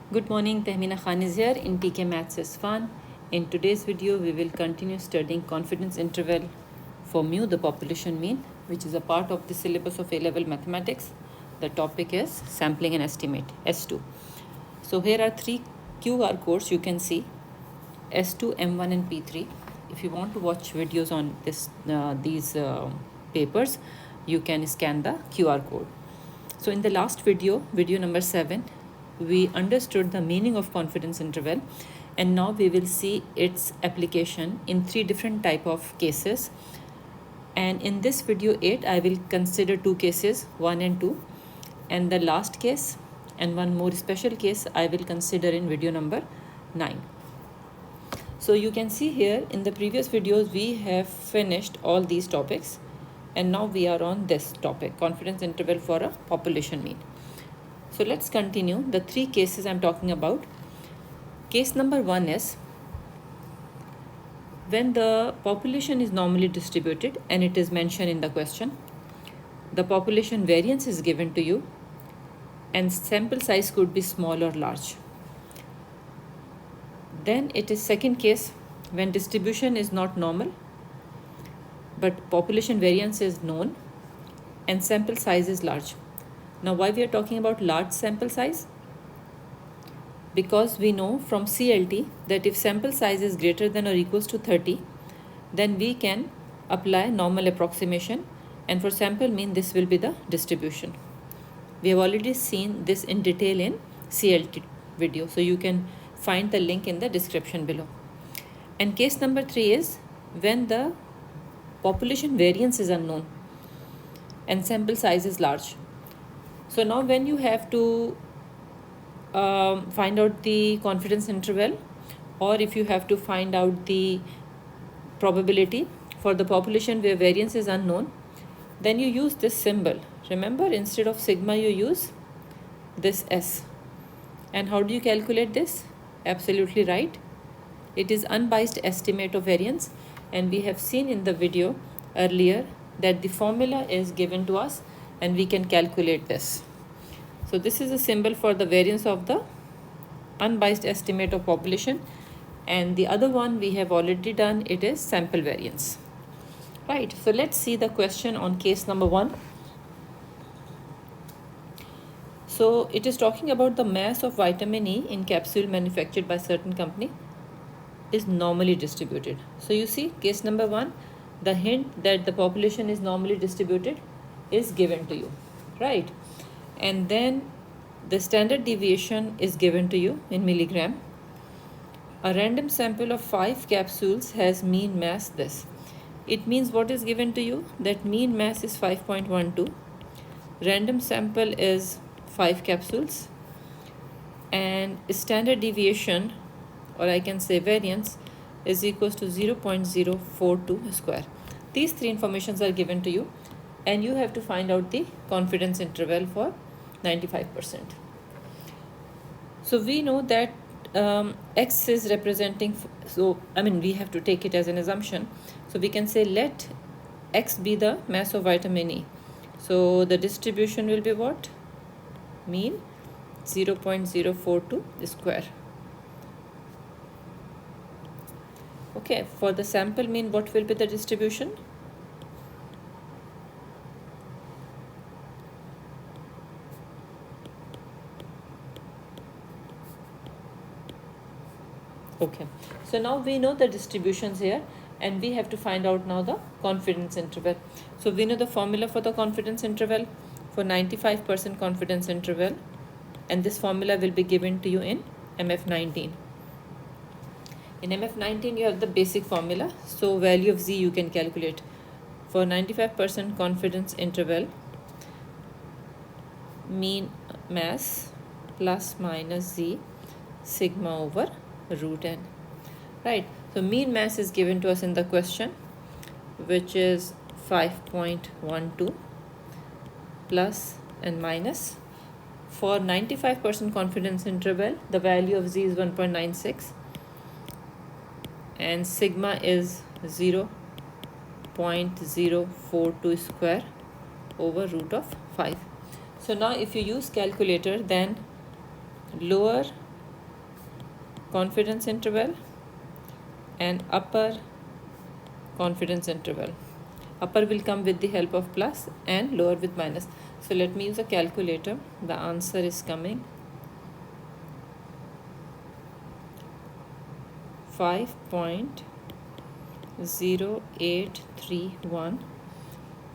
Good morning, Tehmina Khan is here in TKMaths is Fun. In today's video, we will continue studying confidence interval for mu, the population mean, which is a part of the syllabus of A-level mathematics. The topic is sampling and estimate, S2. So here are three QR codes you can see, S2, M1 and P3. If you want to watch videos on these papers, you can scan the QR code. So in the last video number 7, we understood the meaning of confidence interval, and now we will see its application in three different type of cases. And in this video 8, I will consider two cases, 1 and 2, and the last case and one more special case I will consider in video number 9. So you can see here in the previous videos we have finished all these topics, and now we are on this topic, confidence interval for a population mean. So let's continue the three cases I'm talking about. Case number 1 is when the population is normally distributed, and it is mentioned in the question. The population variance is given to you, and sample size could be small or large. Then it is second case when distribution is not normal, but population variance is known and sample size is large. Now why we are talking about large sample size? Because we know from CLT that if sample size is greater than or equals to 30, then we can apply normal approximation, and for sample mean this will be the distribution. We have already seen this in detail in CLT video, so you can find the link in the description below. And case number 3 is when the population variance is unknown and sample size is large. So now when you have to find out the confidence interval, or if you have to find out the probability for the population where variance is unknown, then you use this symbol. Remember, instead of sigma you use this S. And how do you calculate this? Absolutely right. It is unbiased estimate of variance, and we have seen in the video earlier that the formula is given to us and we can calculate this. So this is a symbol for the variance of the unbiased estimate of population, and the other one we have already done, it is sample variance. Right, so let's see the question on case number 1. So it is talking about the mass of vitamin E in capsule manufactured by certain company is normally distributed. So you see case number 1, the hint that the population is normally distributed is given to you, right? And then the standard deviation is given to you in milligram. A random sample of 5 capsules has mean mass this. It means what is given to you? That mean mass is 5.12. Random sample is 5 capsules. And standard deviation, or I can say variance, is equals to 0.042 square. These three informations are given to you, and you have to find out the confidence interval for 95%. So we know that X is representing, we have to take it as an assumption. So we can say let X be the mass of vitamin E. So the distribution will be what? Mean 0.042 square. Okay, for the sample mean, what will be the distribution? Okay, so now we know the distributions here, and we have to find out now the confidence interval. So we know the formula for the confidence interval for 95% confidence interval, and this formula will be given to you in MF19. In MF19 you have the basic formula, so value of Z you can calculate. For 95% confidence interval, mean mass plus minus Z sigma over root n, right? So mean mass is given to us in the question, which is 5.12 plus and minus. For 95% confidence interval, the value of Z is 1.96 and sigma is 0.042 square over root of 5. So now if you use calculator, then lower confidence interval and upper confidence interval. Upper will come with the help of plus and lower with minus. So let me use a calculator. The answer is coming 5.0831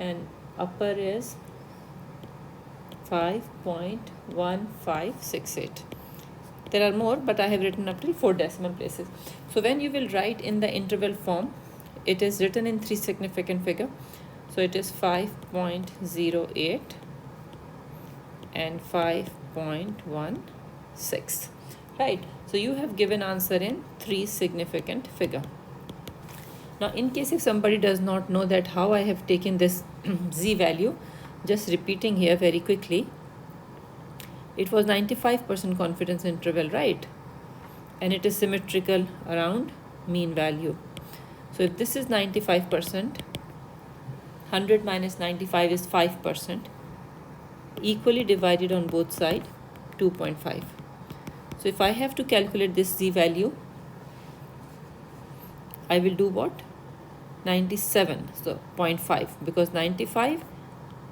and upper is 5.1568. There are more, but I have written up till 4 decimal places. So when you will write in the interval form, it is written in 3 significant figure. So it is 5.08 and 5.16. Right. So you have given answer in 3 significant figure. Now in case if somebody does not know that how I have taken this z value, just repeating here very quickly, it was 95% confidence interval, right? And it is symmetrical around mean value. So if this is 95%, 100 minus 95 is 5%, equally divided on both sides, 2.5. So if I have to calculate this z value, I will do what? 97, so 0.5, because 95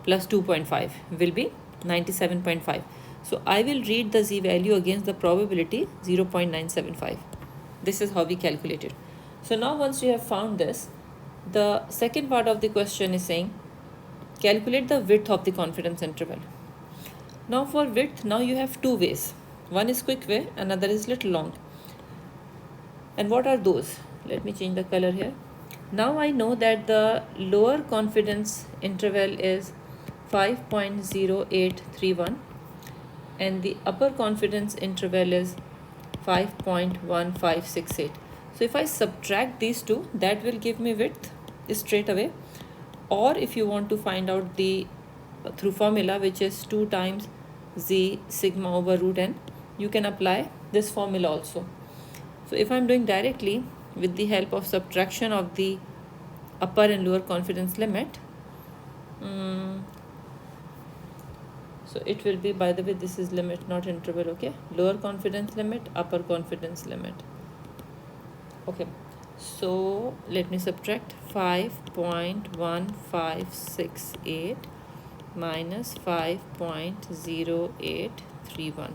plus 2.5 will be 97.5. So I will read the z value against the probability 0.975. This is how we calculate it. So now once you have found this, the second part of the question is saying calculate the width of the confidence interval. Now for width, now you have 2 ways. One is quick way, another is little long. And what are those? Let me change the color here. Now I know that the lower confidence interval is 5.0831 and the upper confidence interval is 5.1568. So if I subtract these two, that will give me width straight away. Or if you want to find out the through formula, which is 2 times z sigma over root n, you can apply this formula also. So if I'm doing directly with the help of subtraction of the upper and lower confidence limit, so it will be, by the way, this is limit, not interval, okay? Lower confidence limit, upper confidence limit. Okay, so let me subtract 5.1568 minus 5.0831.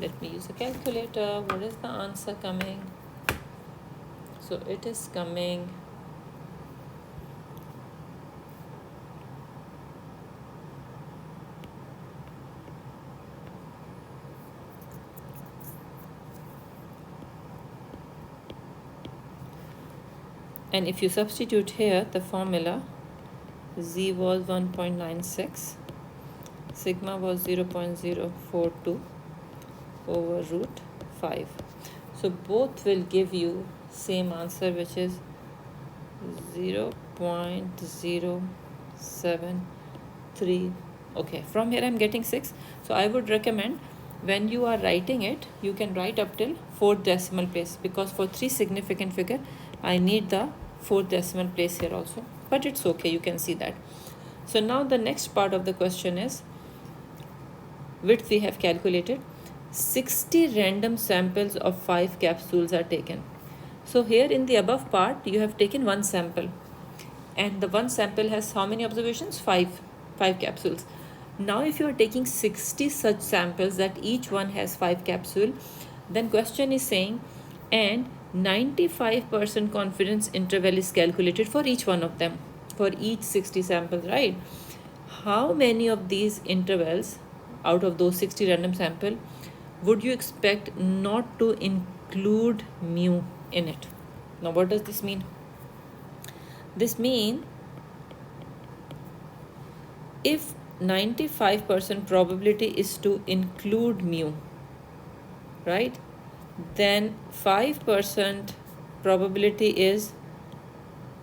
Let me use a calculator. What is the answer coming? So it is coming and if you substitute here the formula, z was 1.96, sigma was 0.042 over root 5. So both will give you same answer, which is 0.073. Okay, from here I'm getting 6. So I would recommend when you are writing it, you can write up till 4th decimal place, because for 3 significant figure I need the 4th decimal place here also, but it's okay, you can see that. So now the next part of the question is width we have calculated. 60 random samples of 5 capsules are taken. So here in the above part you have taken 1 sample, and the 1 sample has how many observations? 5 capsules. Now if you are taking 60 such samples that each one has 5 capsules, then question is saying and 95% confidence interval is calculated for each one of them, for each 60 samples, right? How many of these intervals out of those 60 random sample would you expect not to include mu in it? Now what does this mean? This means if 95% probability is to include mu, right, then 5% probability is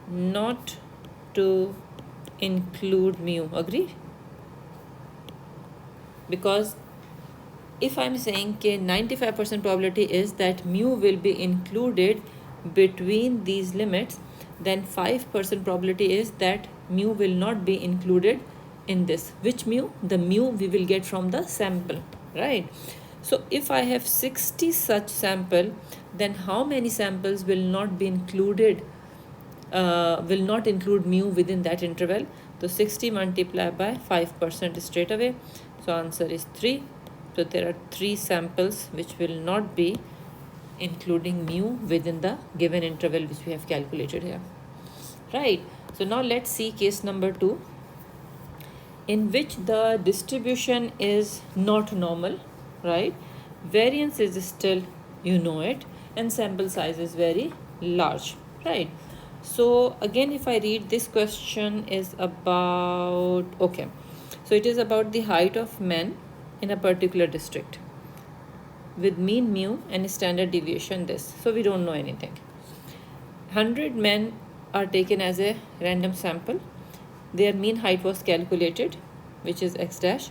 not to include mu. Agree? Because if I'm saying 95% probability is that mu will be included between these limits, then 5% probability is that mu will not be included in this. Which mu? The mu we will get from the sample, right? So if I have 60 such sample, then how many samples will not be included, will not include mu within that interval? So 60 multiplied by 5% straight away. So answer is 3. So there are 3 samples which will not be including mu within the given interval which we have calculated here. Right. So now let's see case number 2, in which the distribution is not normal, right? Variance is still, you know it, and sample size is very large, right? So again, if I read this question is about, okay, so it is about the height of men in a particular district with mean mu and standard deviation this. So we don't know anything. 100 men are taken as a random sample. Their mean height was calculated, which is x dash.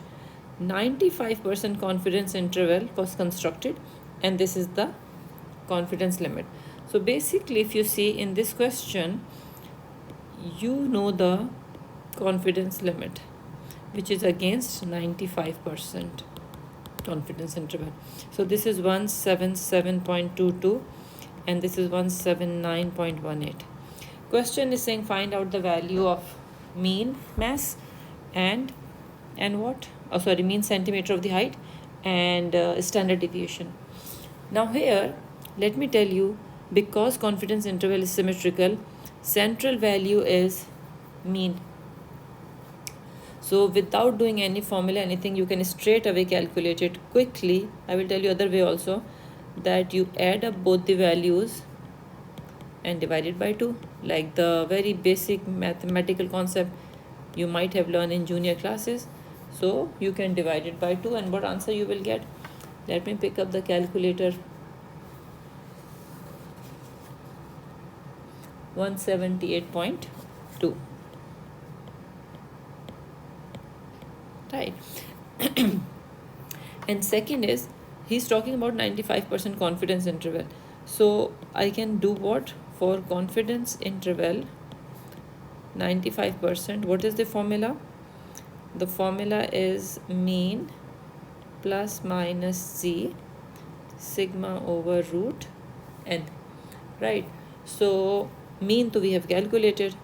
95% confidence interval was constructed, and this is the confidence limit. So basically, if you see in this question, you know the confidence limit, which is against 95% confidence interval. So this is 177.22 and this is 179.18. Question is saying find out the value of mean mass and what? Oh, sorry, mean centimeter of the height and standard deviation. Now here, let me tell you, because confidence interval is symmetrical, central value is mean. So without doing any formula, anything, you can straight away calculate it quickly. I will tell you other way also, that you add up both the values and divide it by 2, like the very basic mathematical concept you might have learned in junior classes. So you can divide it by 2, and what answer you will get? Let me pick up the calculator. 178.2. Right. And second is, he's talking about 95% confidence interval. So I can do what? For confidence interval 95%, what is the formula? The formula is mean plus minus z sigma over root n, right? So mean to we have calculated.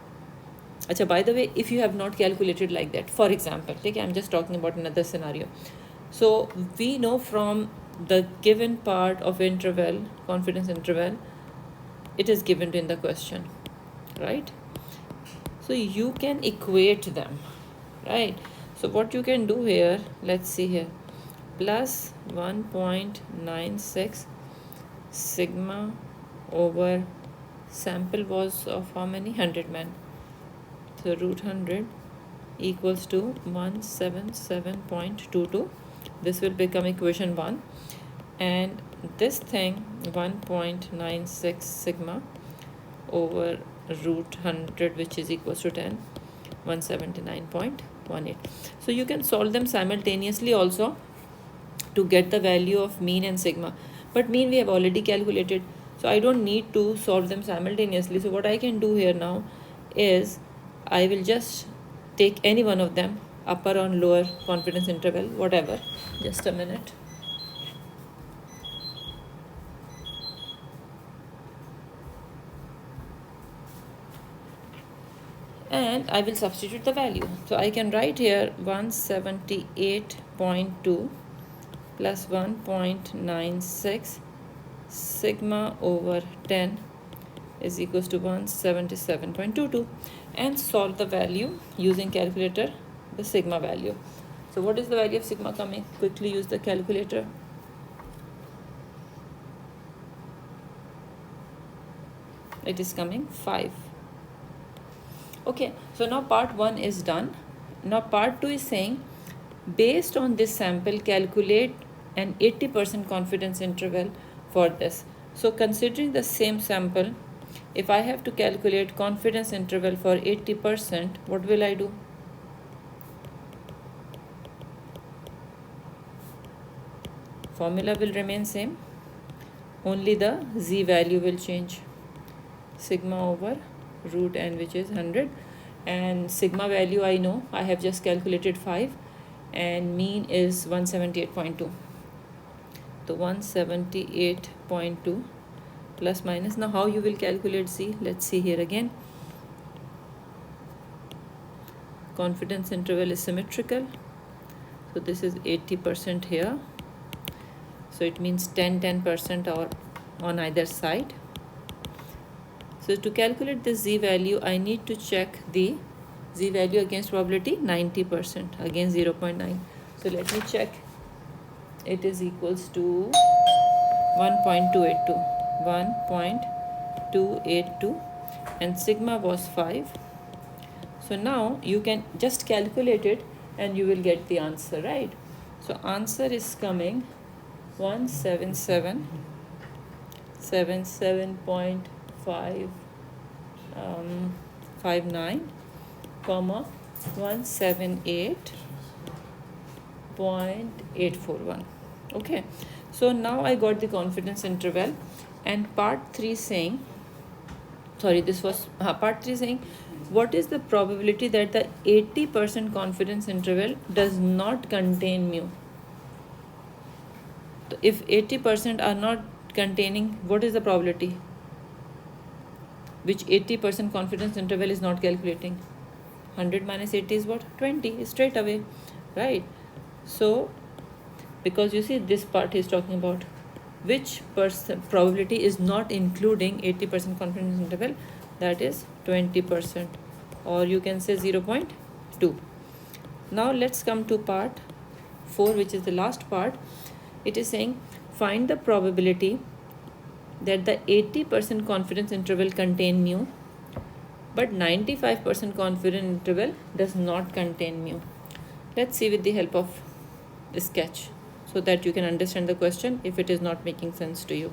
Acha, by the way, if you have not calculated like that, for example, okay, I'm just talking about another scenario. So we know from the given part of interval, confidence interval, it is given in the question, right? So you can equate them, right? So what you can do here, let's see here, plus 1.96 sigma over sample was of how many? 100 men. So root 100 equals to 177.22. This will become equation 1. And this thing, 1.96 sigma over root 100, which is equals to 10, 179.18. So you can solve them simultaneously also to get the value of mean and sigma. But mean we have already calculated, so I don't need to solve them simultaneously. So what I can do here now is I will just take any one of them, upper or lower confidence interval, whatever. Just a minute. And I will substitute the value. So I can write here 178.2 plus 1.96 sigma over 10 is equals to 177.22, and solve the value using calculator, the sigma value. So what is the value of sigma coming? Quickly use the calculator. It is coming 5. Okay, so now part 1 is done. Now part 2 is saying, based on this sample, calculate an 80% confidence interval for this. So considering the same sample, if I have to calculate confidence interval for 80%, what will I do? Formula will remain same, only the z value will change. Sigma over root n, which is 100, and sigma value I know, I have just calculated 5, and mean is 178.2. So 178.2 plus minus. Now how you will calculate Z? Let's see here again. Confidence interval is symmetrical. So this is 80% here. So it means 10% or on either side. So to calculate the Z value, I need to check the Z value against probability 90% against 0.9. So let me check. It is equals to 1.282. 1.282 and sigma was 5. So now you can just calculate it and you will get the answer, right? So answer is coming 177.5 59 comma 178.841. Okay, so now I got the confidence interval, and part 3 saying, sorry, this was part 3 saying what is the probability that the 80% confidence interval does not contain mu. So if 80% are not containing, what is the probability which 80% confidence interval is not calculating? 100 minus 80 is what? 20, straight away, right? So because you see this part is talking about which probability is not including 80% confidence interval, that is 20%, or you can say 0.2. Now let's come to part 4, which is the last part. It is saying find the probability that the 80% confidence interval contain mu, but 95% confidence interval does not contain mu. Let's see with the help of a sketch so that you can understand the question if it is not making sense to you.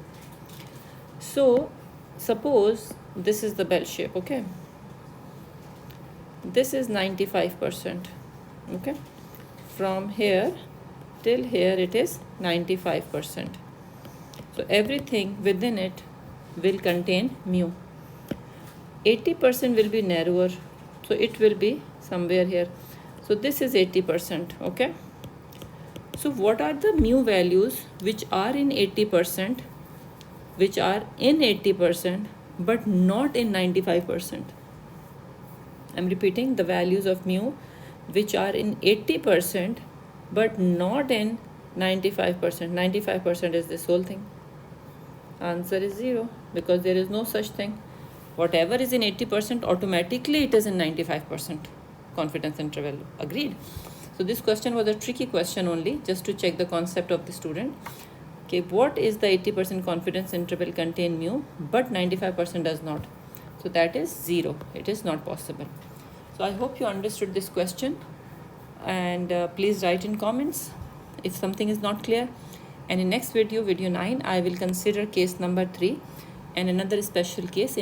So suppose this is the bell shape, okay? This is 95%, okay? From here till here it is 95%. So everything within it will contain mu. 80% will be narrower, so it will be somewhere here. So this is 80%, okay? So what are the mu values which are in 80%, which are in 80% but not in 95%? I'm repeating, the values of mu which are in 80% but not in 95%. 95% is this whole thing. Answer is 0, because there is no such thing. Whatever is in 80%, automatically it is in 95% confidence interval. Agreed? So this question was a tricky question only, just to check the concept of the student. Okay, what is the 80% confidence interval contain mu but 95% does not? So that is 0. It is not possible. So I hope you understood this question, and please write in comments if something is not clear. And in next video, video 9, I will consider case number 3 and another special case.